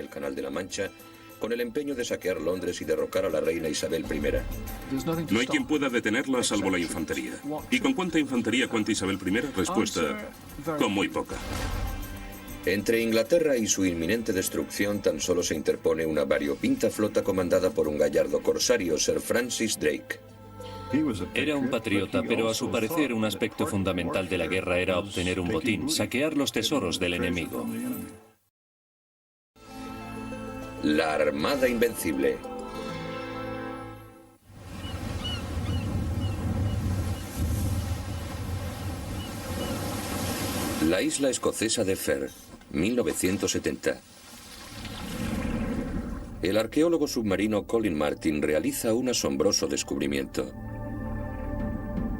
el Canal de la Mancha con el empeño de saquear Londres y derrocar a la reina Isabel I. No hay quien pueda detenerla salvo la infantería. ¿Y con cuánta infantería cuenta Isabel I? Respuesta, con muy poca. Entre Inglaterra y su inminente destrucción tan solo se interpone una variopinta flota comandada por un gallardo corsario, Sir Francis Drake. Era un patriota, pero a su parecer un aspecto fundamental de la guerra era obtener un botín, saquear los tesoros del enemigo. La Armada Invencible. La isla escocesa de Ferr, 1970. El arqueólogo submarino Colin Martin realiza un asombroso descubrimiento.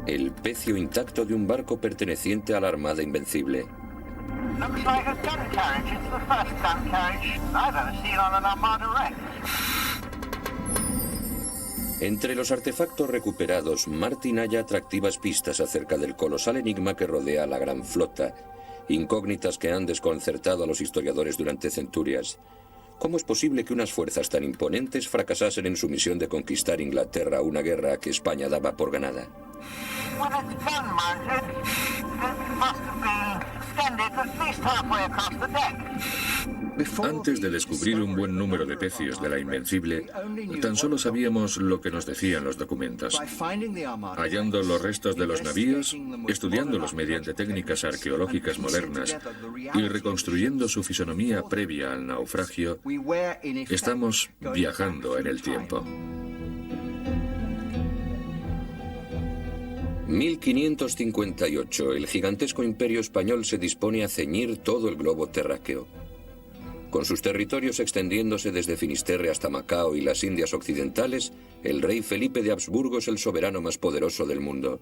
El pecio intacto de un barco perteneciente a la Armada Invencible. Looks like a gun carriage. It's the first gun carriage I've ever seen on an Armada wreck. Entre los artefactos recuperados, Martin halla atractivas pistas acerca del colosal enigma que rodea a la gran flota, incógnitas que han desconcertado a los historiadores durante centurias. ¿Cómo es posible que unas fuerzas tan imponentes fracasasen en su misión de conquistar Inglaterra, una guerra que España daba por ganada? When it's gun-mounted, it must have been extended at least halfway across the deck. Antes de descubrir un buen número de pecios de la Invencible, tan solo sabíamos lo que nos decían los documentos. Hallando los restos de los navíos, estudiándolos mediante técnicas arqueológicas modernas y reconstruyendo su fisonomía previa al naufragio, estamos viajando en el tiempo. 1558, el gigantesco imperio español se dispone a ceñir todo el globo terráqueo. Con sus territorios extendiéndose desde Finisterre hasta Macao y las Indias Occidentales, el rey Felipe de Habsburgo es el soberano más poderoso del mundo.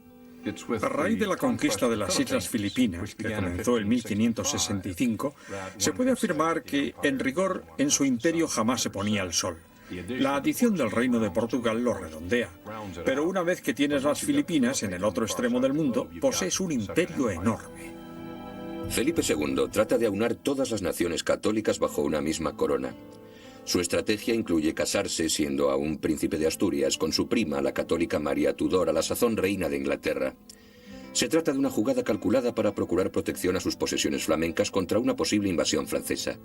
A raíz de la conquista de las Islas Filipinas, que comenzó en 1565, se puede afirmar que, en rigor, en su imperio jamás se ponía el sol. La adición del Reino de Portugal lo redondea. Pero una vez que tienes las Filipinas en el otro extremo del mundo, posees un imperio enorme. Felipe II trata de aunar todas las naciones católicas bajo una misma corona. Su estrategia incluye casarse, siendo aún príncipe de Asturias, con su prima, la católica María Tudor, a la sazón reina de Inglaterra. Se trata de una jugada calculada para procurar protección a sus posesiones flamencas contra una posible invasión francesa.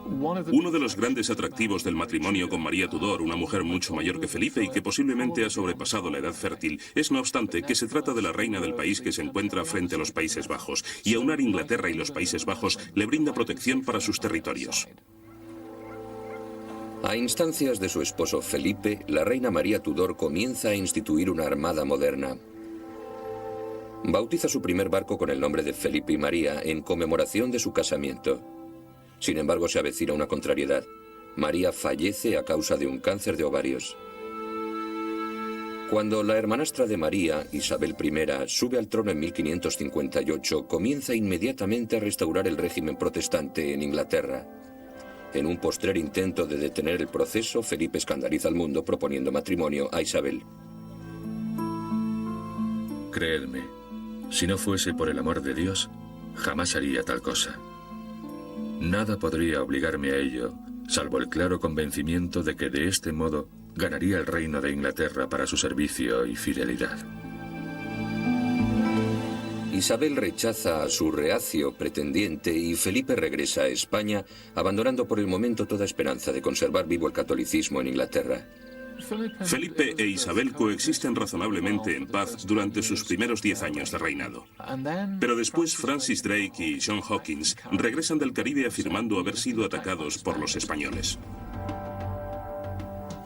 Uno de los grandes atractivos del matrimonio con María Tudor, una mujer mucho mayor que Felipe y que posiblemente ha sobrepasado la edad fértil, es no obstante que se trata de la reina del país que se encuentra frente a los Países Bajos, y aunar Inglaterra y los Países Bajos le brinda protección para sus territorios. A instancias de su esposo Felipe, la reina María Tudor comienza a instituir una armada moderna. Bautiza su primer barco con el nombre de Felipe y María en conmemoración de su casamiento. Sin embargo, se avecina una contrariedad. María fallece a causa de un cáncer de ovarios. Cuando la hermanastra de María, Isabel I, sube al trono en 1558, comienza inmediatamente a restaurar el régimen protestante en Inglaterra. En un postrer intento de detener el proceso, Felipe escandaliza al mundo proponiendo matrimonio a Isabel. Creedme, si no fuese por el amor de Dios, jamás haría tal cosa. Nada podría obligarme a ello, salvo el claro convencimiento de que de este modo ganaría el reino de Inglaterra para su servicio y fidelidad. Isabel rechaza a su reacio pretendiente y Felipe regresa a España, abandonando por el momento toda esperanza de conservar vivo el catolicismo en Inglaterra. Felipe e Isabel coexisten razonablemente en paz durante sus primeros 10 años de reinado. Pero después Francis Drake y John Hawkins regresan del Caribe afirmando haber sido atacados por los españoles.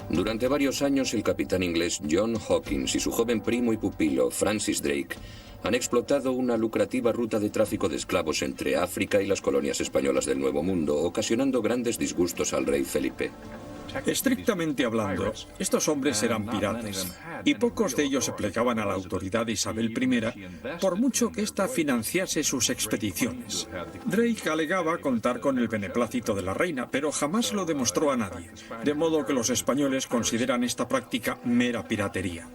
Durante varios años, el capitán inglés John Hawkins y su joven primo y pupilo Francis Drake han explotado una lucrativa ruta de tráfico de esclavos entre África y las colonias españolas del Nuevo Mundo, ocasionando grandes disgustos al rey Felipe. Estrictamente hablando, estos hombres eran piratas, y pocos de ellos se plegaban a la autoridad de Isabel I, por mucho que ésta financiase sus expediciones. Drake alegaba contar con el beneplácito de la reina, pero jamás lo demostró a nadie, de modo que los españoles consideran esta práctica mera piratería.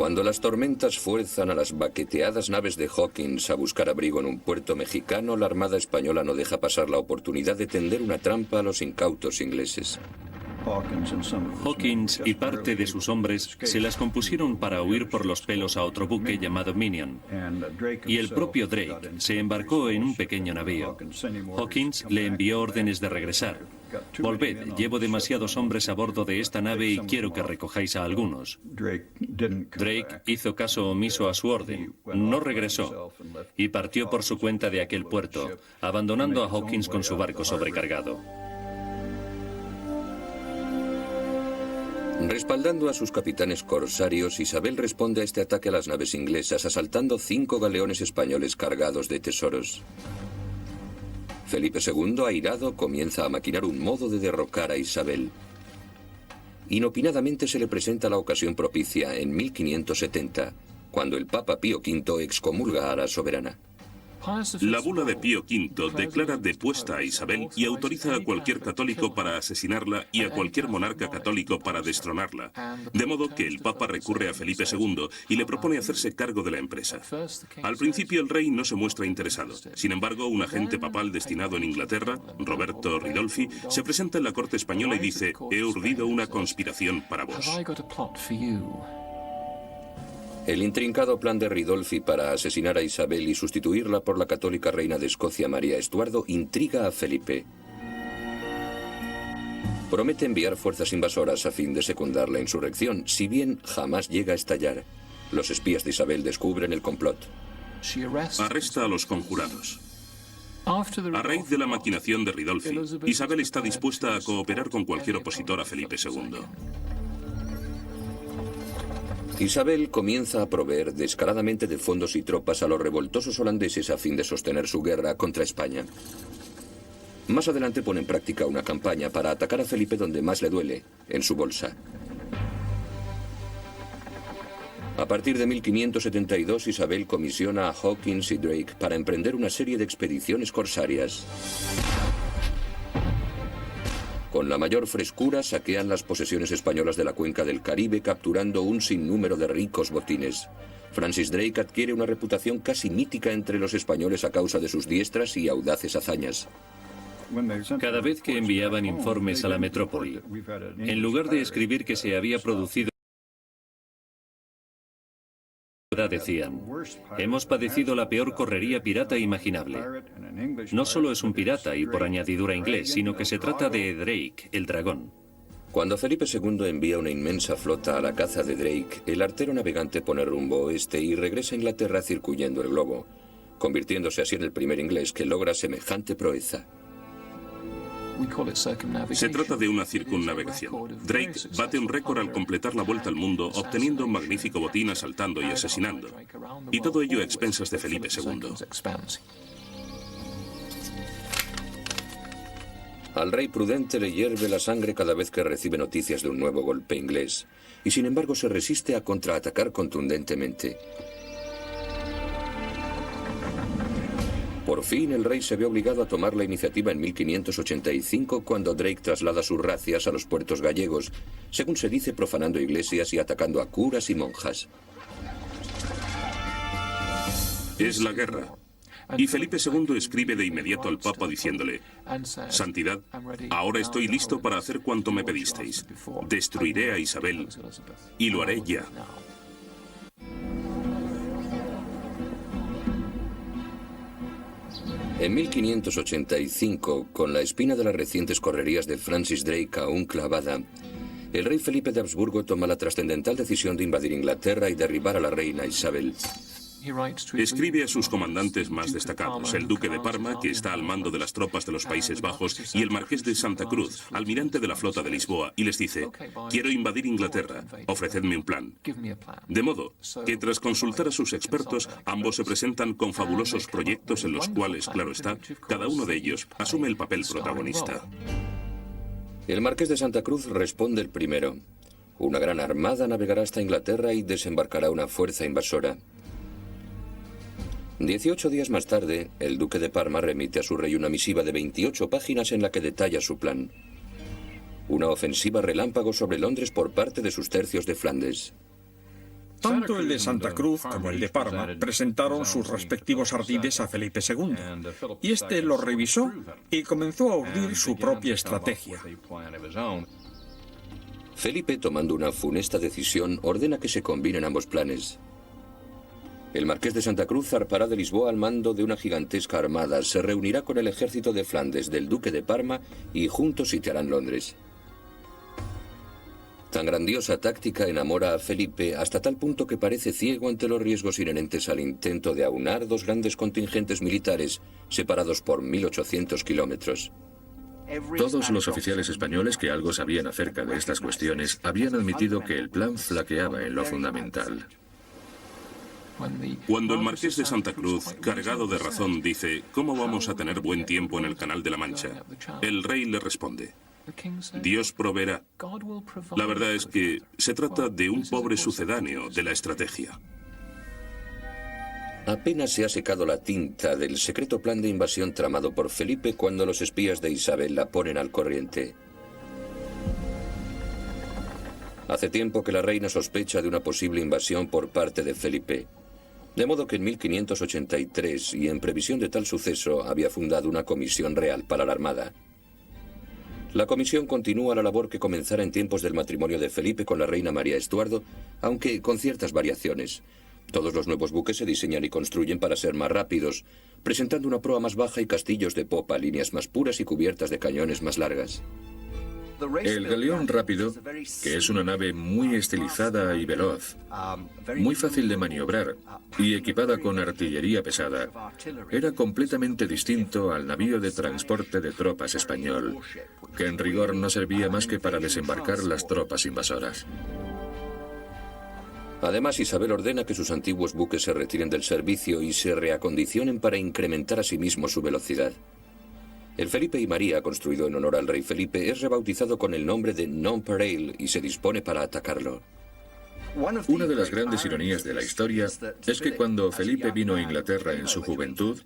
Cuando las tormentas fuerzan a las baqueteadas naves de Hawkins a buscar abrigo en un puerto mexicano, la Armada Española no deja pasar la oportunidad de tender una trampa a los incautos ingleses. Hawkins y parte de sus hombres se las compusieron para huir por los pelos a otro buque llamado Minion. Y el propio Drake se embarcó en un pequeño navío. Hawkins le envió órdenes de regresar. Volved, llevo demasiados hombres a bordo de esta nave y quiero que recojáis a algunos. Drake hizo caso omiso a su orden, no regresó y partió por su cuenta de aquel puerto, abandonando a Hawkins con su barco sobrecargado. Respaldando a sus capitanes corsarios, Isabel responde a este ataque a las naves inglesas asaltando 5 galeones españoles cargados de tesoros. Felipe II, airado, comienza a maquinar un modo de derrocar a Isabel. Inopinadamente se le presenta la ocasión propicia en 1570, cuando el Papa Pío V excomulga a la soberana. La bula de Pío V declara depuesta a Isabel y autoriza a cualquier católico para asesinarla y a cualquier monarca católico para destronarla. De modo que el Papa recurre a Felipe II y le propone hacerse cargo de la empresa. Al principio el rey no se muestra interesado. Sin embargo, un agente papal destinado en Inglaterra, Roberto Ridolfi, se presenta en la corte española y dice: «He urdido una conspiración para vos». El intrincado plan de Ridolfi para asesinar a Isabel y sustituirla por la católica reina de Escocia María Estuardo intriga a Felipe. Promete enviar fuerzas invasoras a fin de secundar la insurrección, si bien jamás llega a estallar. Los espías de Isabel descubren el complot. Arresta a los conjurados. A raíz de la maquinación de Ridolfi, Isabel está dispuesta a cooperar con cualquier opositor a Felipe II. Isabel comienza a proveer descaradamente de fondos y tropas a los revoltosos holandeses a fin de sostener su guerra contra España. Más adelante pone en práctica una campaña para atacar a Felipe donde más le duele, en su bolsa. A partir de 1572, Isabel comisiona a Hawkins y Drake para emprender una serie de expediciones corsarias. Con la mayor frescura saquean las posesiones españolas de la cuenca del Caribe, capturando un sinnúmero de ricos botines. Francis Drake adquiere una reputación casi mítica entre los españoles a causa de sus diestras y audaces hazañas. Cada vez que enviaban informes a la metrópoli, en lugar de escribir que se había producido, decían: «Hemos padecido la peor correría pirata imaginable». No solo es un pirata y por añadidura inglés, sino que se trata de Drake, el dragón. Cuando Felipe II envía una inmensa flota a la caza de Drake, el artero navegante pone rumbo oeste y regresa a Inglaterra circuyendo el globo, convirtiéndose así en el primer inglés que logra semejante proeza. Se trata de una circunnavegación. Drake bate un récord al completar la vuelta al mundo, obteniendo un magnífico botín asaltando y asesinando. Y todo ello a expensas de Felipe II. Al rey prudente le hierve la sangre cada vez que recibe noticias de un nuevo golpe inglés, y sin embargo se resiste a contraatacar contundentemente. Por fin el rey se ve obligado a tomar la iniciativa en 1585 cuando Drake traslada sus razias a los puertos gallegos, según se dice profanando iglesias y atacando a curas y monjas. Es la guerra. Y Felipe II escribe de inmediato al Papa diciéndole: «Santidad, ahora estoy listo para hacer cuanto me pedisteis. Destruiré a Isabel y lo haré ya». En 1585, con la espina de las recientes correrías de Francis Drake aún clavada, el rey Felipe de Habsburgo toma la trascendental decisión de invadir Inglaterra y derribar a la reina Isabel. Escribe a sus comandantes más destacados, el duque de Parma, que está al mando de las tropas de los Países Bajos, y el marqués de Santa Cruz, almirante de la flota de Lisboa, y les dice: «Quiero invadir Inglaterra, ofrecedme un plan». De modo que tras consultar a sus expertos, ambos se presentan con fabulosos proyectos en los cuales, claro está, cada uno de ellos asume el papel protagonista. El marqués de Santa Cruz responde el primero. Una gran armada navegará hasta Inglaterra y desembarcará una fuerza invasora. 18 días más tarde, el duque de Parma remite a su rey una misiva de 28 páginas en la que detalla su plan. Una ofensiva relámpago sobre Londres por parte de sus tercios de Flandes. Tanto el de Santa Cruz como el de Parma presentaron sus respectivos ardides a Felipe II, y este los revisó y comenzó a urdir su propia estrategia. Felipe, tomando una funesta decisión, ordena que se combinen ambos planes. El marqués de Santa Cruz zarpará de Lisboa al mando de una gigantesca armada, se reunirá con el ejército de Flandes del duque de Parma y juntos sitiarán Londres. Tan grandiosa táctica enamora a Felipe hasta tal punto que parece ciego ante los riesgos inherentes al intento de aunar dos grandes contingentes militares separados por 1800 kilómetros. Todos los oficiales españoles que algo sabían acerca de estas cuestiones habían admitido que el plan flaqueaba en lo fundamental. Cuando el marqués de Santa Cruz, cargado de razón, dice «¿Cómo vamos a tener buen tiempo en el Canal de la Mancha?», el rey le responde «Dios proveerá». La verdad es que se trata de un pobre sucedáneo de la estrategia. Apenas se ha secado la tinta del secreto plan de invasión tramado por Felipe cuando los espías de Isabel la ponen al corriente. Hace tiempo que la reina sospecha de una posible invasión por parte de Felipe. De modo que en 1583, y en previsión de tal suceso, había fundado una comisión real para la Armada. La comisión continúa la labor que comenzara en tiempos del matrimonio de Felipe con la reina María Estuardo, aunque con ciertas variaciones. Todos los nuevos buques se diseñan y construyen para ser más rápidos, presentando una proa más baja y castillos de popa, líneas más puras y cubiertas de cañones más largas. El galeón rápido, que es una nave muy estilizada y veloz, muy fácil de maniobrar y equipada con artillería pesada, era completamente distinto al navío de transporte de tropas español, que en rigor no servía más que para desembarcar las tropas invasoras. Además, Isabel ordena que sus antiguos buques se retiren del servicio y se reacondicionen para incrementar asimismo su velocidad. El Felipe y María, construido en honor al rey Felipe, es rebautizado con el nombre de Nonpareil y se dispone para atacarlo. Una de las grandes ironías de la historia es que cuando Felipe vino a Inglaterra en su juventud,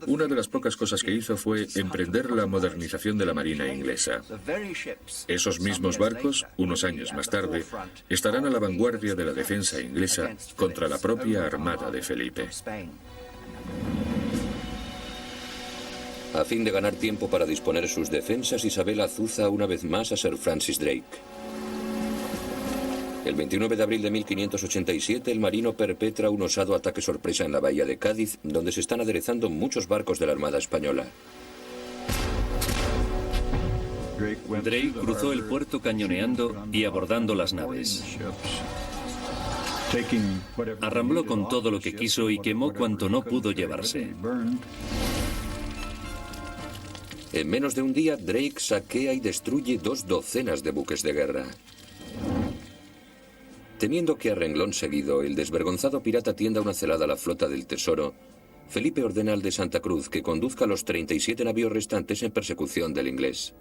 una de las pocas cosas que hizo fue emprender la modernización de la marina inglesa. Esos mismos barcos, unos años más tarde, estarán a la vanguardia de la defensa inglesa contra la propia armada de Felipe. A fin de ganar tiempo para disponer sus defensas, Isabel azuza una vez más a Sir Francis Drake. El 29 de abril de 1587, el marino perpetra un osado ataque sorpresa en la bahía de Cádiz, donde se están aderezando muchos barcos de la Armada Española. Drake cruzó el puerto cañoneando y abordando las naves. Arrambló con todo lo que quiso y quemó cuanto no pudo llevarse. En menos de un día, Drake saquea y destruye 2 docenas de buques de guerra. Temiendo que a renglón seguido el desvergonzado pirata tienda una celada a la flota del Tesoro, Felipe ordena al de Santa Cruz que conduzca los 37 navíos restantes en persecución del inglés.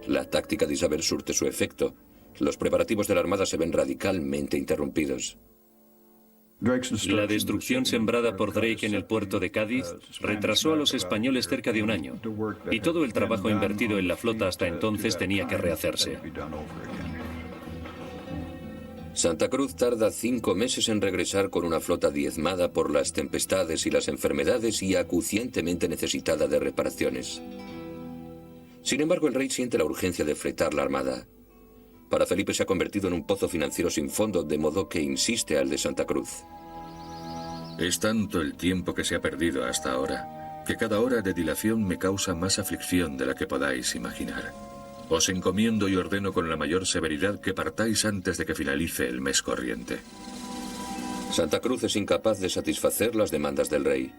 La táctica de Isabel surte su efecto. Los preparativos de la Armada se ven radicalmente interrumpidos. La destrucción sembrada por Drake en el puerto de Cádiz retrasó a los españoles cerca de un año, y todo el trabajo invertido en la flota hasta entonces tenía que rehacerse. Santa Cruz tarda 5 meses en regresar con una flota diezmada por las tempestades y las enfermedades y acucientemente necesitada de reparaciones. Sin embargo, el rey siente la urgencia de fretar la armada. Para Felipe se ha convertido en un pozo financiero sin fondo, de modo que insiste al de Santa Cruz. Es tanto el tiempo que se ha perdido hasta ahora, que cada hora de dilación me causa más aflicción de la que podáis imaginar. Os encomiendo y ordeno con la mayor severidad que partáis antes de que finalice el mes corriente. Santa Cruz es incapaz de satisfacer las demandas del rey.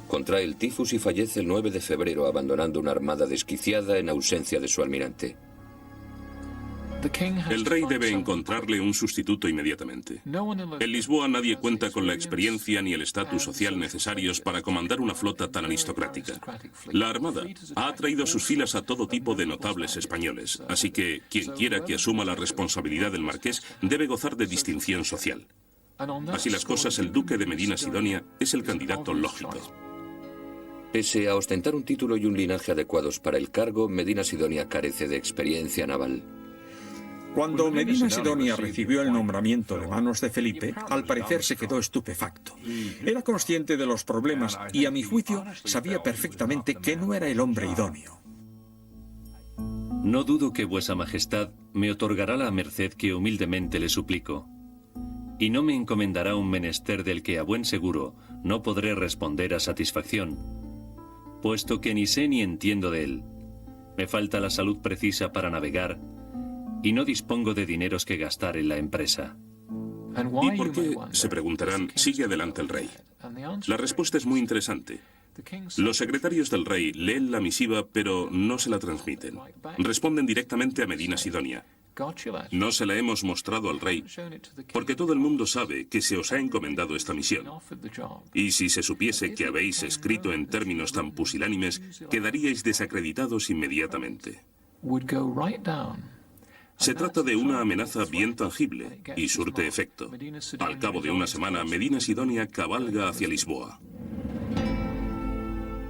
Contrae el tifus y fallece el 9 de febrero, abandonando una armada desquiciada en ausencia de su almirante. El rey debe encontrarle un sustituto inmediatamente. En Lisboa nadie cuenta con la experiencia ni el estatus social necesarios para comandar una flota tan aristocrática. La Armada ha atraído a sus filas a todo tipo de notables españoles, así que quien quiera que asuma la responsabilidad del marqués debe gozar de distinción social. Así las cosas, el duque de Medina Sidonia es el candidato lógico. Pese a ostentar un título y un linaje adecuados para el cargo, Medina Sidonia carece de experiencia naval. Cuando Medina Sidonia recibió el nombramiento de manos de Felipe, al parecer se quedó estupefacto. Era consciente de los problemas y, a mi juicio, sabía perfectamente que no era el hombre idóneo. No dudo que vuesa majestad me otorgará la merced que humildemente le suplico, y no me encomendará un menester del que a buen seguro no podré responder a satisfacción, puesto que ni sé ni entiendo de él. Me falta la salud precisa para navegar y no dispongo de dineros que gastar en la empresa. ¿Y por qué, se preguntarán, sigue adelante el rey? La respuesta es muy interesante. Los secretarios del rey leen la misiva, pero no se la transmiten. Responden directamente a Medina Sidonia. No se la hemos mostrado al rey, porque todo el mundo sabe que se os ha encomendado esta misión. Y si se supiese que habéis escrito en términos tan pusilánimes, quedaríais desacreditados inmediatamente. Se trata de una amenaza bien tangible y surte efecto. Al cabo de una semana, Medina Sidonia cabalga hacia Lisboa.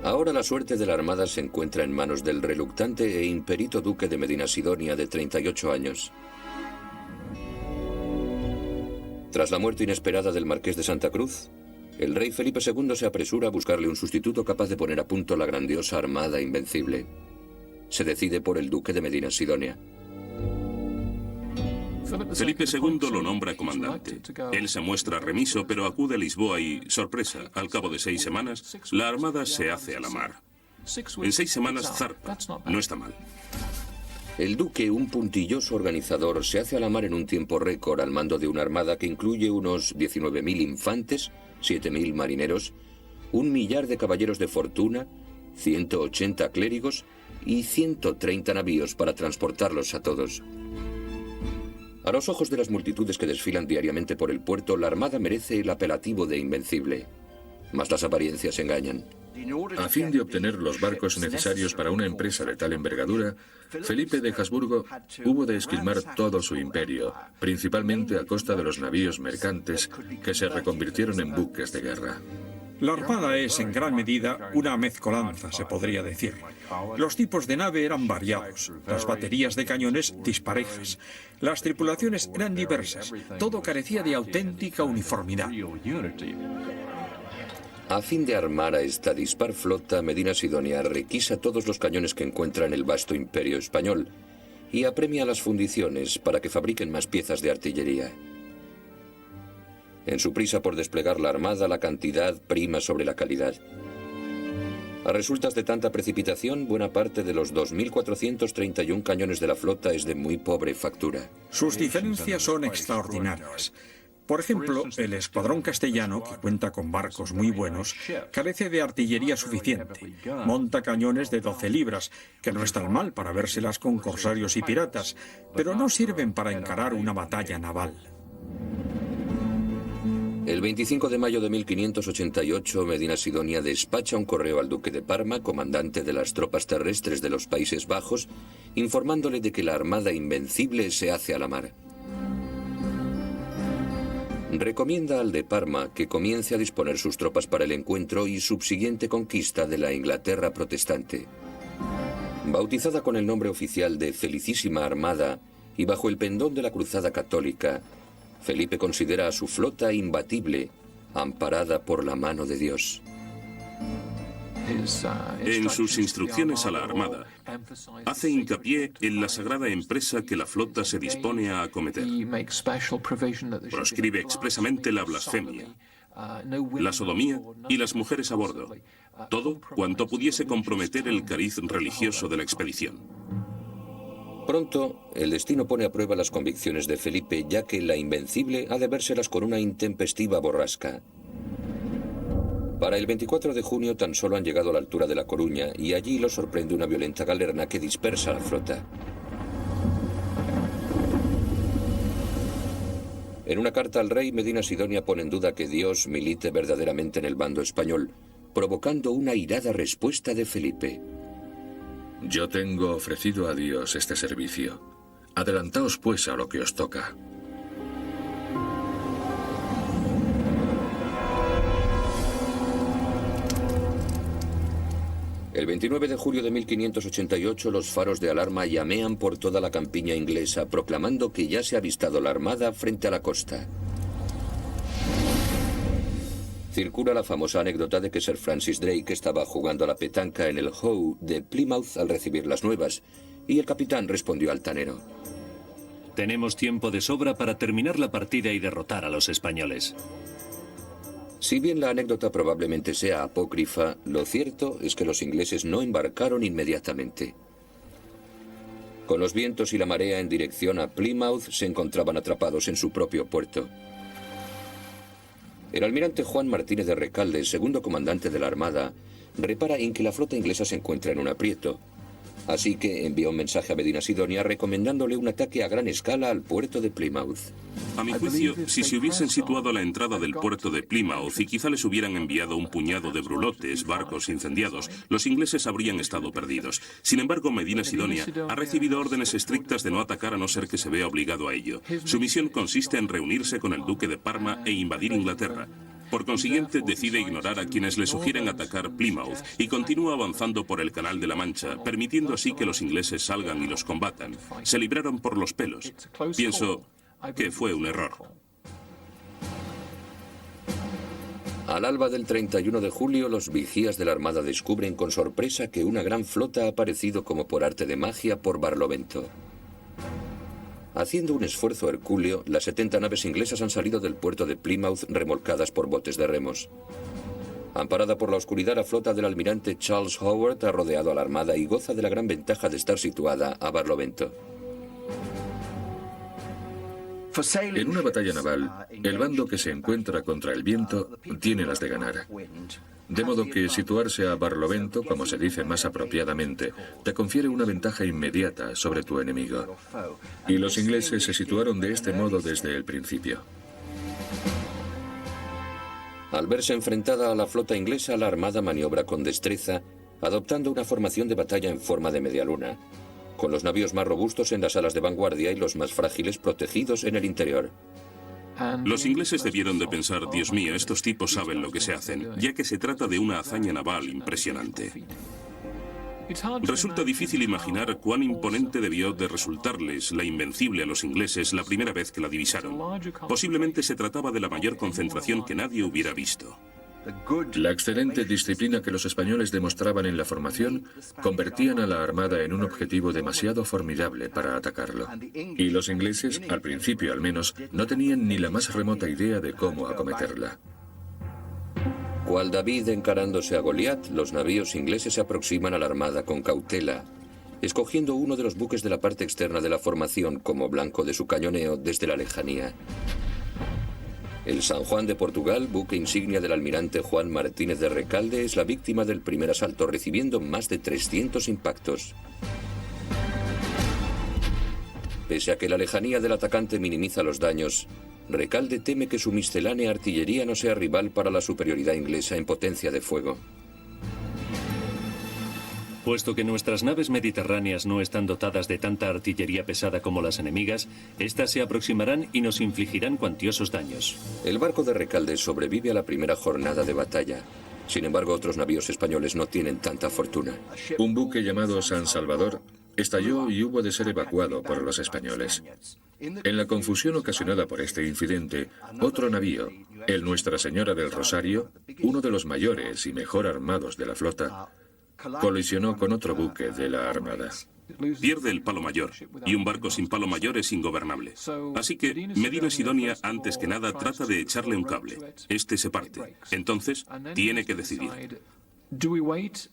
Ahora la suerte de la armada se encuentra en manos del reluctante e imperito duque de Medina Sidonia de 38 años. Tras la muerte inesperada del marqués de Santa Cruz, el rey Felipe II se apresura a buscarle un sustituto capaz de poner a punto la grandiosa armada invencible. Se decide por el duque de Medina Sidonia. Felipe II lo nombra comandante. Él se muestra remiso, pero acude a Lisboa y, sorpresa, al cabo de 6 semanas, la armada se hace a la mar. En 6 semanas zarpa. No está mal. El duque, un puntilloso organizador, se hace a la mar en un tiempo récord al mando de una armada que incluye unos 19.000 infantes, 7.000 marineros, 1 millar de caballeros de fortuna, 180 clérigos y 130 navíos para transportarlos a todos. A los ojos de las multitudes que desfilan diariamente por el puerto, la armada merece el apelativo de invencible. Mas las apariencias engañan. A fin de obtener los barcos necesarios para una empresa de tal envergadura, Felipe de Habsburgo hubo de esquilmar todo su imperio, principalmente a costa de los navíos mercantes que se reconvirtieron en buques de guerra. La armada es, en gran medida, una mezcolanza, se podría decir. Los tipos de nave eran variados, las baterías de cañones disparejas, las tripulaciones eran diversas, todo carecía de auténtica uniformidad. A fin de armar a esta dispar flota, Medina Sidonia requisa todos los cañones que encuentra en el vasto imperio español y apremia las fundiciones para que fabriquen más piezas de artillería. En su prisa por desplegar la armada, la cantidad prima sobre la calidad. A resultas de tanta precipitación, buena parte de los 2.431 cañones de la flota es de muy pobre factura. Sus diferencias son extraordinarias. Por ejemplo, el escuadrón castellano, que cuenta con barcos muy buenos, carece de artillería suficiente. Monta cañones de 12 libras, que no están mal para vérselas con corsarios y piratas, pero no sirven para encarar una batalla naval. El 25 de mayo de 1588, Medina Sidonia despacha un correo al duque de Parma, comandante de las tropas terrestres de los Países Bajos, informándole de que la armada invencible se hace a la mar. Recomienda al de Parma que comience a disponer sus tropas para el encuentro y subsiguiente conquista de la Inglaterra protestante. Bautizada con el nombre oficial de Felicísima Armada y bajo el pendón de la Cruzada Católica, Felipe considera a su flota imbatible, amparada por la mano de Dios. En sus instrucciones a la armada, hace hincapié en la sagrada empresa que la flota se dispone a acometer. Proscribe expresamente la blasfemia, la sodomía y las mujeres a bordo, todo cuanto pudiese comprometer el cariz religioso de la expedición. Pronto, el destino pone a prueba las convicciones de Felipe, ya que la invencible ha de vérselas con una intempestiva borrasca. Para el 24 de junio tan solo han llegado a la altura de La Coruña y allí los sorprende una violenta galerna que dispersa a la flota. En una carta al rey, Medina Sidonia pone en duda que Dios milite verdaderamente en el bando español, provocando una airada respuesta de Felipe. Yo tengo ofrecido a Dios este servicio. Adelantaos pues a lo que os toca. El 29 de julio de 1588 los faros de alarma llamean por toda la campiña inglesa, proclamando que ya se ha avistado la armada frente a la costa. Circula la famosa anécdota de que Sir Francis Drake estaba jugando a la petanca en el Hoe de Plymouth al recibir las nuevas, y el capitán respondió altanero: Tenemos tiempo de sobra para terminar la partida y derrotar a los españoles. Si bien la anécdota probablemente sea apócrifa, lo cierto es que los ingleses no embarcaron inmediatamente. Con los vientos y la marea en dirección a Plymouth, se encontraban atrapados en su propio puerto. El almirante Juan Martínez de Recalde, segundo comandante de la Armada, repara en que la flota inglesa se encuentra en un aprieto. Así que envía un mensaje a Medina Sidonia recomendándole un ataque a gran escala al puerto de Plymouth. A mi juicio, si se hubiesen situado a la entrada del puerto de Plymouth y quizá les hubieran enviado un puñado de brulotes, barcos incendiados, los ingleses habrían estado perdidos. Sin embargo, Medina Sidonia ha recibido órdenes estrictas de no atacar a no ser que se vea obligado a ello. Su misión consiste en reunirse con el duque de Parma e invadir Inglaterra. Por consiguiente, decide ignorar a quienes le sugieren atacar Plymouth y continúa avanzando por el Canal de la Mancha, permitiendo así que los ingleses salgan y los combatan. Se libraron por los pelos. Pienso que fue un error. Al alba del 31 de julio, los vigías de la Armada descubren con sorpresa que una gran flota ha aparecido como por arte de magia por Barlovento. Haciendo un esfuerzo hercúleo, las 70 naves inglesas han salido del puerto de Plymouth remolcadas por botes de remos. Amparada por la oscuridad, la flota del almirante Charles Howard ha rodeado a la Armada y goza de la gran ventaja de estar situada a Barlovento. En una batalla naval, el bando que se encuentra contra el viento tiene las de ganar. De modo que situarse a Barlovento, como se dice más apropiadamente, te confiere una ventaja inmediata sobre tu enemigo. Y los ingleses se situaron de este modo desde el principio. Al verse enfrentada a la flota inglesa, la Armada maniobra con destreza, adoptando una formación de batalla en forma de media luna, con los navíos más robustos en las alas de vanguardia y los más frágiles protegidos en el interior. Los ingleses debieron de pensar: Dios mío, estos tipos saben lo que se hacen, ya que se trata de una hazaña naval impresionante. Resulta difícil imaginar cuán imponente debió de resultarles la Invencible a los ingleses la primera vez que la divisaron. Posiblemente se trataba de la mayor concentración que nadie hubiera visto. La excelente disciplina que los españoles demostraban en la formación convertían a la Armada en un objetivo demasiado formidable para atacarlo. Y los ingleses, al principio al menos, no tenían ni la más remota idea de cómo acometerla. Cual David encarándose a Goliat, los navíos ingleses se aproximan a la Armada con cautela, escogiendo uno de los buques de la parte externa de la formación como blanco de su cañoneo desde la lejanía. El San Juan de Portugal, buque insignia del almirante Juan Martínez de Recalde, es la víctima del primer asalto, recibiendo más de 300 impactos. Pese a que la lejanía del atacante minimiza los daños, Recalde teme que su miscelánea artillería no sea rival para la superioridad inglesa en potencia de fuego. Puesto que nuestras naves mediterráneas no están dotadas de tanta artillería pesada como las enemigas, éstas se aproximarán y nos infligirán cuantiosos daños. El barco de Recalde sobrevive a la primera jornada de batalla. Sin embargo, otros navíos españoles no tienen tanta fortuna. Un buque llamado San Salvador estalló y hubo de ser evacuado por los españoles. En la confusión ocasionada por este incidente, otro navío, el Nuestra Señora del Rosario, uno de los mayores y mejor armados de la flota, colisionó con otro buque de la Armada. Pierde el palo mayor, y un barco sin palo mayor es ingobernable. Así que Medina Sidonia, antes que nada, trata de echarle un cable. Este se parte. Entonces, tiene que decidir.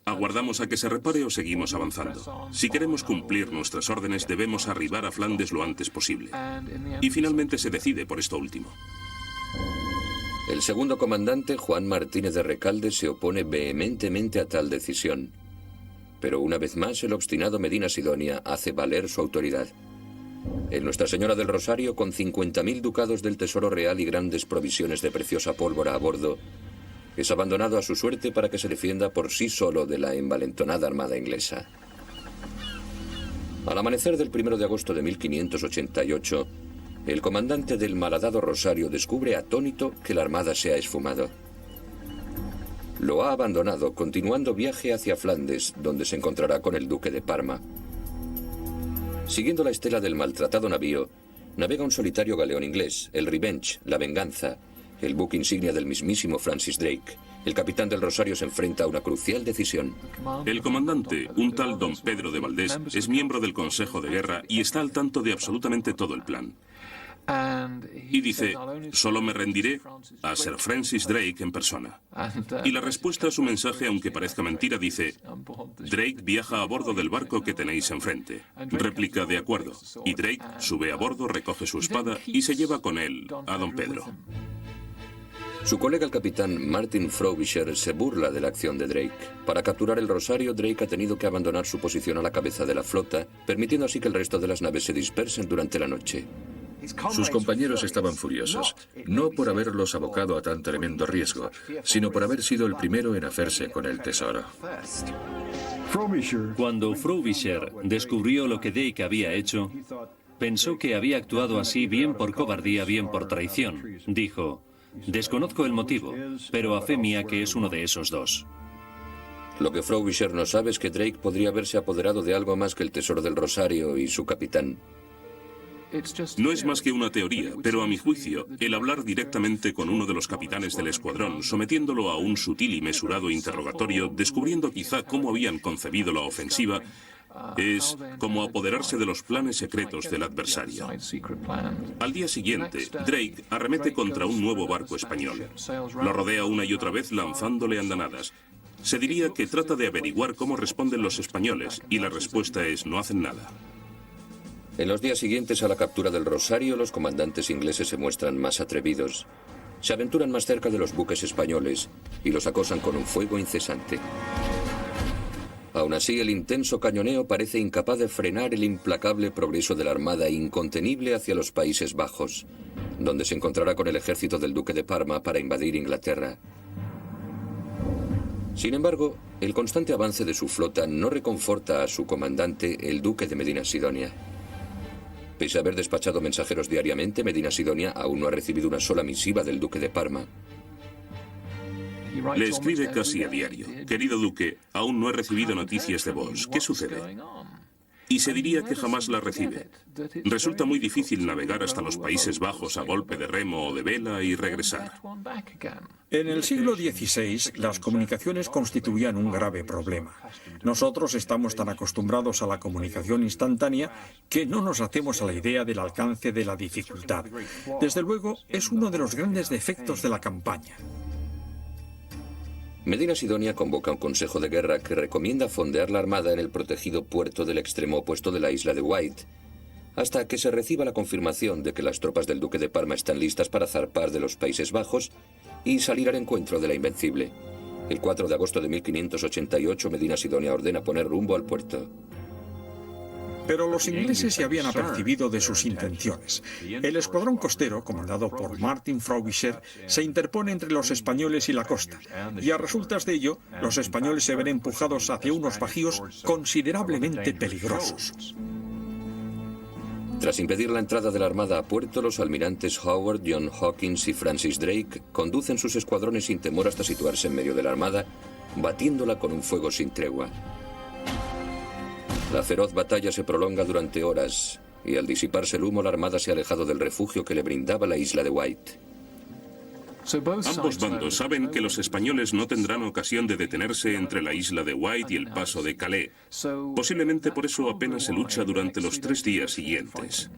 ¿Aguardamos a que se repare o seguimos avanzando? Si queremos cumplir nuestras órdenes, debemos arribar a Flandes lo antes posible. Y finalmente se decide por esto último. El segundo comandante, Juan Martínez de Recalde, se opone vehementemente a tal decisión. Pero una vez más, el obstinado Medina Sidonia hace valer su autoridad. El Nuestra Señora del Rosario, con 50.000 ducados del Tesoro Real y grandes provisiones de preciosa pólvora a bordo, es abandonado a su suerte para que se defienda por sí solo de la envalentonada armada inglesa. Al amanecer del 1 de agosto de 1588, el comandante del malhadado Rosario descubre atónito que la armada se ha esfumado. lo ha abandonado, continuando viaje hacia Flandes, donde se encontrará con el duque de Parma. Siguiendo la estela del maltratado navío, navega un solitario galeón inglés, el Revenge, la Venganza, el buque insignia del mismísimo Francis Drake. El capitán del Rosario se enfrenta a una crucial decisión. El comandante, un tal don Pedro de Valdés, es miembro del Consejo de Guerra y está al tanto de absolutamente todo el plan. Y dice, solo me rendiré a Sir Francis Drake en persona. Y la respuesta a su mensaje, aunque parezca mentira, dice, Drake viaja a bordo del barco que tenéis enfrente. Réplica de acuerdo. Y Drake sube a bordo, recoge su espada y se lleva con él a don Pedro. Su colega el capitán Martin Frobisher se burla de la acción de Drake. Para capturar el Rosario, Drake ha tenido que abandonar su posición a la cabeza de la flota, permitiendo así que el resto de las naves se dispersen durante la noche. Sus compañeros estaban furiosos, no por haberlos abocado a tan tremendo riesgo, sino por haber sido el primero en hacerse con el tesoro. Cuando Frobisher descubrió lo que Drake había hecho, pensó que había actuado así bien por cobardía, bien por traición. Dijo, desconozco el motivo, pero a fe mía que es uno de esos dos. Lo que Frobisher no sabe es que Drake podría haberse apoderado de algo más que el tesoro del Rosario y su capitán. No es más que una teoría, pero a mi juicio, el hablar directamente con uno de los capitanes del escuadrón, sometiéndolo a un sutil y mesurado interrogatorio, descubriendo quizá cómo habían concebido la ofensiva, es como apoderarse de los planes secretos del adversario. Al día siguiente, Drake arremete contra un nuevo barco español. Lo rodea una y otra vez lanzándole andanadas. Se diría que trata de averiguar cómo responden los españoles, y la respuesta es no hacen nada. En los días siguientes a la captura del Rosario, los comandantes ingleses se muestran más atrevidos. Se aventuran más cerca de los buques españoles y los acosan con un fuego incesante. Aún así, el intenso cañoneo parece incapaz de frenar el implacable progreso de la armada incontenible hacia los Países Bajos, donde se encontrará con el ejército del duque de Parma para invadir Inglaterra. Sin embargo, el constante avance de su flota no reconforta a su comandante, el duque de Medina Sidonia. Pese a haber despachado mensajeros diariamente, Medina Sidonia aún no ha recibido una sola misiva del duque de Parma. Le escribe casi a diario. Querido duque, aún no he recibido noticias de vos. ¿Qué sucede? Y se diría que jamás la recibe. Resulta muy difícil navegar hasta los Países Bajos a golpe de remo o de vela y regresar. En el siglo XVI, las comunicaciones constituían un grave problema. Nosotros estamos tan acostumbrados a la comunicación instantánea que no nos hacemos a la idea del alcance de la dificultad. Desde luego, es uno de los grandes defectos de la campaña. Medina Sidonia convoca un consejo de guerra que recomienda fondear la armada en el protegido puerto del extremo opuesto de la isla de Wight, hasta que se reciba la confirmación de que las tropas del duque de Parma están listas para zarpar de los Países Bajos y salir al encuentro de la Invencible. El 4 de agosto de 1588, Medina Sidonia ordena poner rumbo al puerto. Pero los ingleses se habían apercibido de sus intenciones. El escuadrón costero, comandado por Martin Frobisher, se interpone entre los españoles y la costa, y a resultas de ello, los españoles se ven empujados hacia unos bajíos considerablemente peligrosos. Tras impedir la entrada de la armada a puerto, los almirantes Howard, John Hawkins y Francis Drake conducen sus escuadrones sin temor hasta situarse en medio de la armada, batiéndola con un fuego sin tregua. La feroz batalla se prolonga durante horas, y al disiparse el humo, la armada se ha alejado del refugio que le brindaba la isla de Wight. Ambos bandos saben que los españoles no tendrán ocasión de detenerse entre la isla de Wight y el paso de Calais. Posiblemente por eso apenas se lucha durante los 3 días siguientes.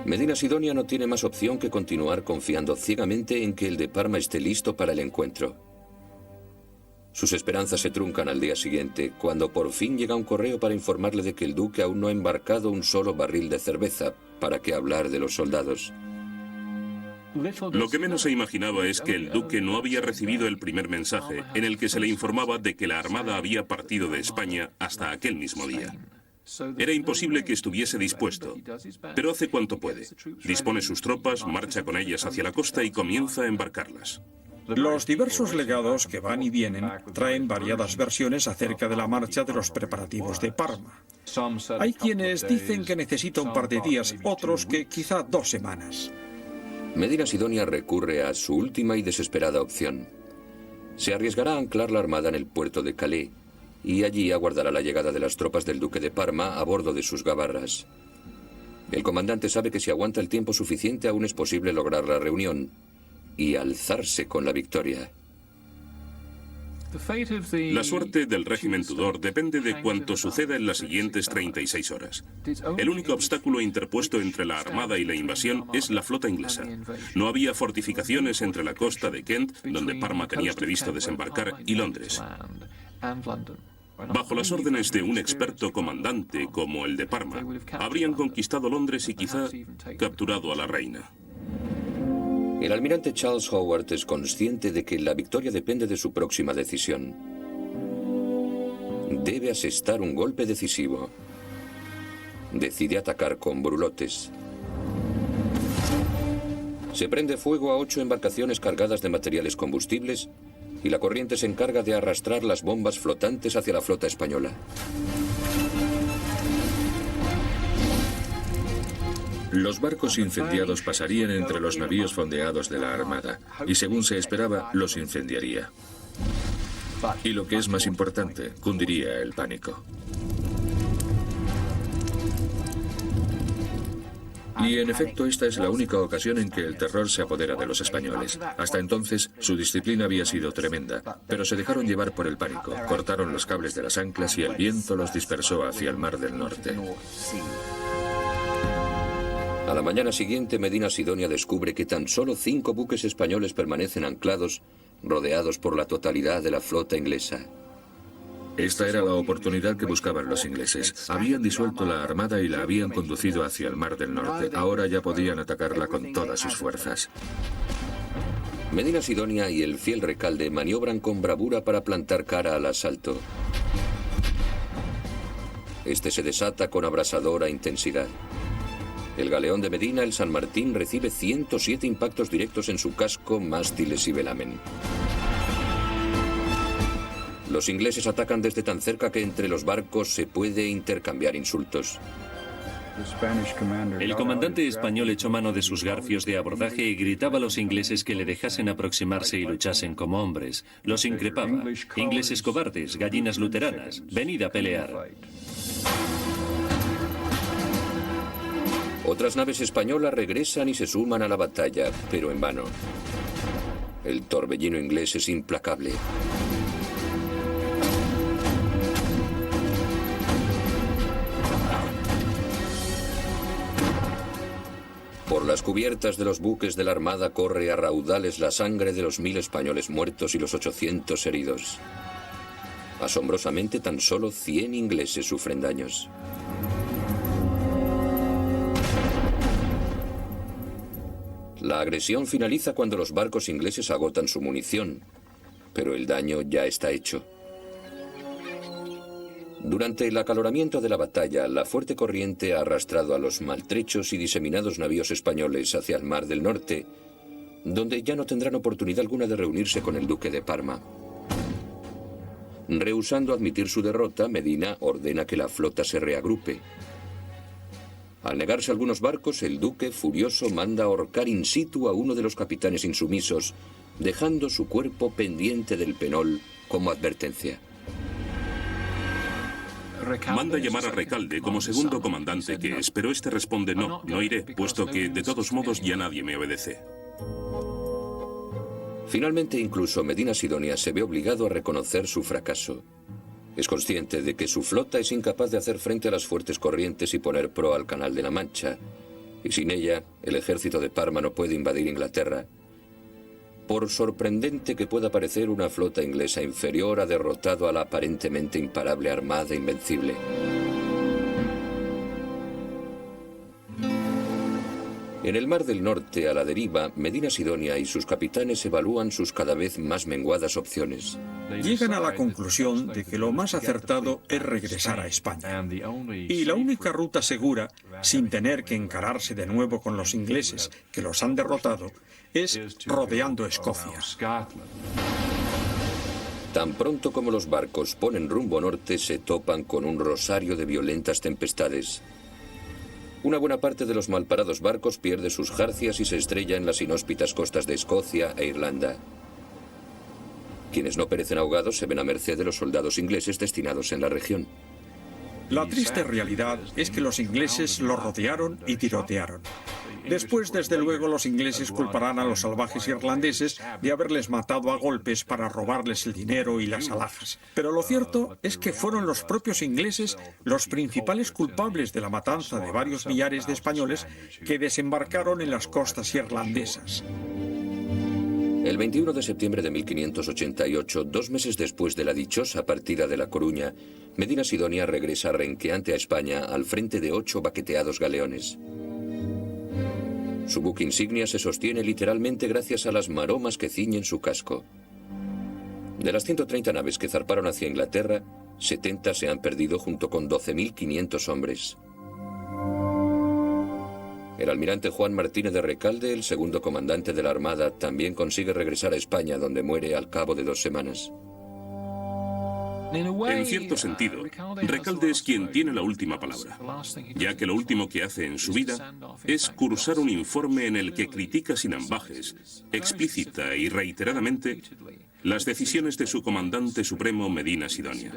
Medina Sidonia no tiene más opción que continuar confiando ciegamente en que el de Parma esté listo para el encuentro. Sus esperanzas se truncan al día siguiente, cuando por fin llega un correo para informarle de que el duque aún no ha embarcado un solo barril de cerveza. ¿Para qué hablar de los soldados? Lo que menos se imaginaba es que el duque no había recibido el primer mensaje, en el que se le informaba de que la armada había partido de España hasta aquel mismo día. Era imposible que estuviese dispuesto, pero hace cuanto puede. Dispone sus tropas, marcha con ellas hacia la costa y comienza a embarcarlas. Los diversos legados que van y vienen traen variadas versiones acerca de la marcha de los preparativos de Parma. Hay quienes dicen que necesita un par de días, otros que quizá 2 semanas. Medina Sidonia recurre a su última y desesperada opción. Se arriesgará a anclar la armada en el puerto de Calais y allí aguardará la llegada de las tropas del duque de Parma a bordo de sus gabarras. El comandante sabe que si aguanta el tiempo suficiente aún es posible lograr la reunión y alzarse con la victoria. La suerte del régimen Tudor depende de cuanto suceda en las siguientes 36 horas. El único obstáculo interpuesto entre la armada y la invasión es la flota inglesa. No había fortificaciones entre la costa de Kent, donde Parma tenía previsto desembarcar, y Londres. Bajo las órdenes de un experto comandante como el de Parma, habrían conquistado Londres y quizá capturado a la reina. El almirante Charles Howard es consciente de que la victoria depende de su próxima decisión. Debe asestar un golpe decisivo. Decide atacar con brulotes. Se prende fuego a 8 embarcaciones cargadas de materiales combustibles y la corriente se encarga de arrastrar las bombas flotantes hacia la flota española. Los barcos incendiados pasarían entre los navíos fondeados de la armada y, según se esperaba, los incendiaría. Y lo que es más importante, cundiría el pánico. Y en efecto, esta es la única ocasión en que el terror se apodera de los españoles. Hasta entonces, su disciplina había sido tremenda, pero se dejaron llevar por el pánico, cortaron los cables de las anclas y el viento los dispersó hacia el Mar del Norte. A la mañana siguiente, Medina Sidonia descubre que tan solo 5 buques españoles permanecen anclados, rodeados por la totalidad de la flota inglesa. Esta era la oportunidad que buscaban los ingleses. Habían disuelto la armada y la habían conducido hacia el Mar del Norte. Ahora ya podían atacarla con todas sus fuerzas. Medina Sidonia y el fiel Recalde maniobran con bravura para plantar cara al asalto. Este se desata con abrasadora intensidad. El galeón de Medina, el San Martín, recibe 107 impactos directos en su casco, mástiles y velamen. Los ingleses atacan desde tan cerca que entre los barcos se puede intercambiar insultos. El comandante español echó mano de sus garfios de abordaje y gritaba a los ingleses que le dejasen aproximarse y luchasen como hombres. Los increpaba. Ingleses cobardes, gallinas luteranas, venid a pelear. Otras naves españolas regresan y se suman a la batalla, pero en vano. El torbellino inglés es implacable. Por las cubiertas de los buques de la armada corre a raudales la sangre de los 1000 españoles muertos y los 800 heridos. Asombrosamente, tan solo 100 ingleses sufren daños. La agresión finaliza cuando los barcos ingleses agotan su munición, pero el daño ya está hecho. Durante el acaloramiento de la batalla, la fuerte corriente ha arrastrado a los maltrechos y diseminados navíos españoles hacia el Mar del Norte, donde ya no tendrán oportunidad alguna de reunirse con el duque de Parma. Rehusando admitir su derrota, Medina ordena que la flota se reagrupe. Al negarse algunos barcos, el duque, furioso, manda ahorcar in situ a uno de los capitanes insumisos, dejando su cuerpo pendiente del penol como advertencia. Manda llamar a Recalde como segundo comandante que es, pero este responde no iré, puesto que de todos modos ya nadie me obedece. Finalmente, incluso Medina Sidonia se ve obligado a reconocer su fracaso. Es consciente de que su flota es incapaz de hacer frente a las fuertes corrientes y poner proa al Canal de la Mancha, y sin ella, el ejército de Parma no puede invadir Inglaterra. Por sorprendente que pueda parecer, una flota inglesa inferior ha derrotado a la aparentemente imparable armada invencible. En el Mar del Norte, a la deriva, Medina Sidonia y sus capitanes evalúan sus cada vez más menguadas opciones. Llegan a la conclusión de que lo más acertado es regresar a España. Y la única ruta segura, sin tener que encararse de nuevo con los ingleses que los han derrotado, es rodeando Escocia. Tan pronto como los barcos ponen rumbo norte, se topan con un rosario de violentas tempestades. Una buena parte de los malparados barcos pierde sus jarcias y se estrella en las inhóspitas costas de Escocia e Irlanda. Quienes no perecen ahogados se ven a merced de los soldados ingleses destinados en la región. La triste realidad es que los ingleses lo rodearon y tirotearon. Después, desde luego, los ingleses culparán a los salvajes irlandeses de haberles matado a golpes para robarles el dinero y las alhajas. Pero lo cierto es que fueron los propios ingleses los principales culpables de la matanza de varios millares de españoles que desembarcaron en las costas irlandesas. El 21 de septiembre de 1588, 2 meses después de la dichosa partida de La Coruña, Medina Sidonia regresa renqueante a España al frente de 8 baqueteados galeones. Su buque insignia se sostiene literalmente gracias a las maromas que ciñen su casco. De las 130 naves que zarparon hacia Inglaterra, 70 se han perdido junto con 12.500 hombres. El almirante Juan Martínez de Recalde, el segundo comandante de la Armada, también consigue regresar a España, donde muere al cabo de 2 semanas. En cierto sentido, Recalde es quien tiene la última palabra, ya que lo último que hace en su vida es cursar un informe en el que critica sin ambajes, explícita y reiteradamente, las decisiones de su comandante supremo Medina Sidonia.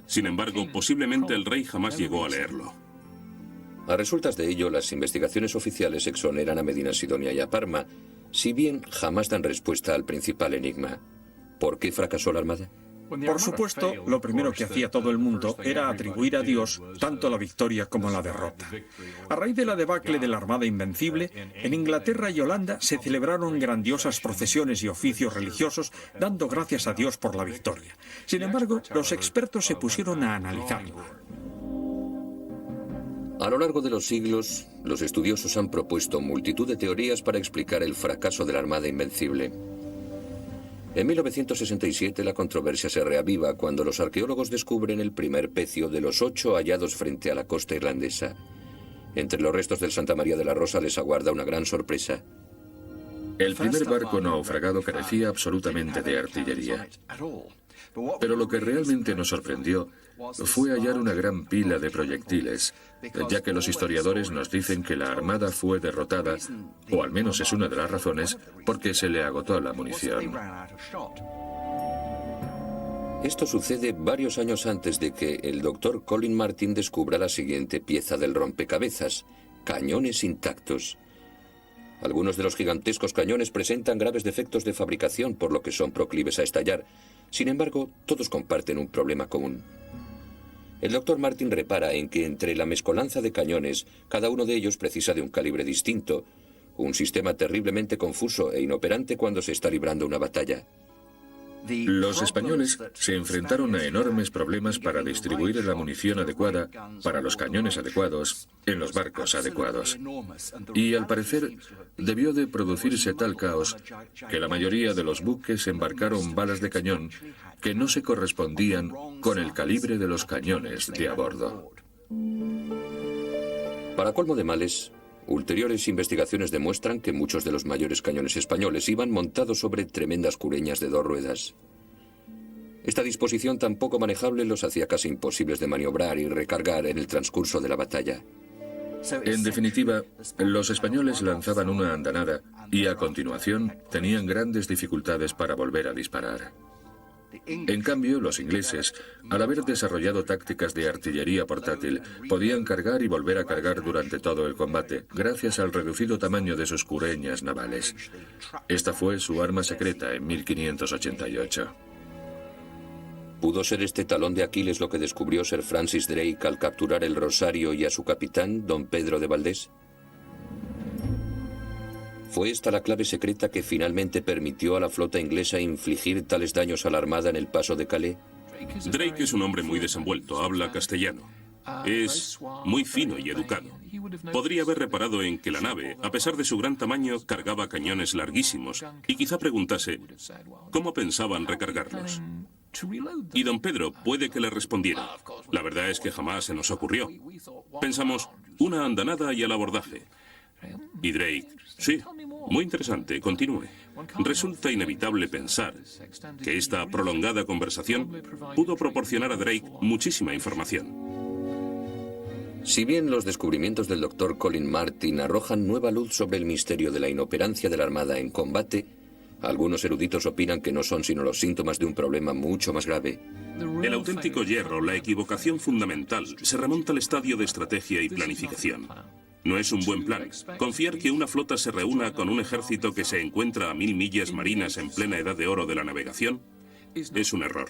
Sin embargo, posiblemente el rey jamás llegó a leerlo. A resultas de ello, las investigaciones oficiales exoneran a Medina Sidonia y a Parma, si bien jamás dan respuesta al principal enigma. ¿Por qué fracasó la Armada? Por supuesto, lo primero que hacía todo el mundo era atribuir a Dios tanto la victoria como la derrota. A raíz de la debacle de la Armada Invencible, en Inglaterra y Holanda se celebraron grandiosas procesiones y oficios religiosos dando gracias a Dios por la victoria. Sin embargo, los expertos se pusieron a analizarlo. A lo largo de los siglos, los estudiosos han propuesto multitud de teorías para explicar el fracaso de la Armada Invencible. En 1967 la controversia se reaviva cuando los arqueólogos descubren el primer pecio de los 8 hallados frente a la costa irlandesa. Entre los restos del Santa María de la Rosa les aguarda una gran sorpresa. El primer barco naufragado carecía absolutamente de artillería. Pero lo que realmente nos sorprendió fue hallar una gran pila de proyectiles, ya que los historiadores nos dicen que la Armada fue derrotada, o al menos es una de las razones, porque se le agotó la munición. Esto sucede varios años antes de que el doctor Colin Martin descubra la siguiente pieza del rompecabezas: cañones intactos. Algunos de los gigantescos cañones presentan graves defectos de fabricación, por lo que son proclives a estallar. Sin embargo, todos comparten un problema común. El doctor Martin repara en que entre la mezcolanza de cañones, cada uno de ellos precisa de un calibre distinto, un sistema terriblemente confuso e inoperante cuando se está librando una batalla. Los españoles se enfrentaron a enormes problemas para distribuir la munición adecuada para los cañones adecuados en los barcos adecuados. Y al parecer debió de producirse tal caos que la mayoría de los buques embarcaron balas de cañón que no se correspondían con el calibre de los cañones de a bordo. Para colmo de males, ulteriores investigaciones demuestran que muchos de los mayores cañones españoles iban montados sobre tremendas cureñas de 2 ruedas. Esta disposición tan poco manejable los hacía casi imposibles de maniobrar y recargar en el transcurso de la batalla. En definitiva, los españoles lanzaban una andanada y a continuación tenían grandes dificultades para volver a disparar. En cambio, los ingleses, al haber desarrollado tácticas de artillería portátil, podían cargar y volver a cargar durante todo el combate, gracias al reducido tamaño de sus cureñas navales. Esta fue su arma secreta en 1588. ¿Pudo ser este talón de Aquiles lo que descubrió Sir Francis Drake al capturar el Rosario y a su capitán, don Pedro de Valdés? ¿Fue esta la clave secreta que finalmente permitió a la flota inglesa infligir tales daños a la Armada en el paso de Calais? Drake es un hombre muy desenvuelto, habla castellano. Es muy fino y educado. Podría haber reparado en que la nave, a pesar de su gran tamaño, cargaba cañones larguísimos, y quizá preguntase cómo pensaban recargarlos. Y don Pedro puede que le respondiera: la verdad es que jamás se nos ocurrió. Pensamos, una andanada y al abordaje. Y Drake: sí, muy interesante, continúe. Resulta inevitable pensar que esta prolongada conversación pudo proporcionar a Drake muchísima información. Si bien los descubrimientos del doctor Colin Martin arrojan nueva luz sobre el misterio de la inoperancia de la Armada en combate, Algunos eruditos opinan que no son sino los síntomas de un problema mucho más grave. El auténtico hierro, la equivocación fundamental, se remonta al estadio de estrategia y planificación. No es un buen plan. Confiar que una flota se reúna con un ejército que se encuentra a 1000 millas marinas en plena edad de oro de la navegación es un error.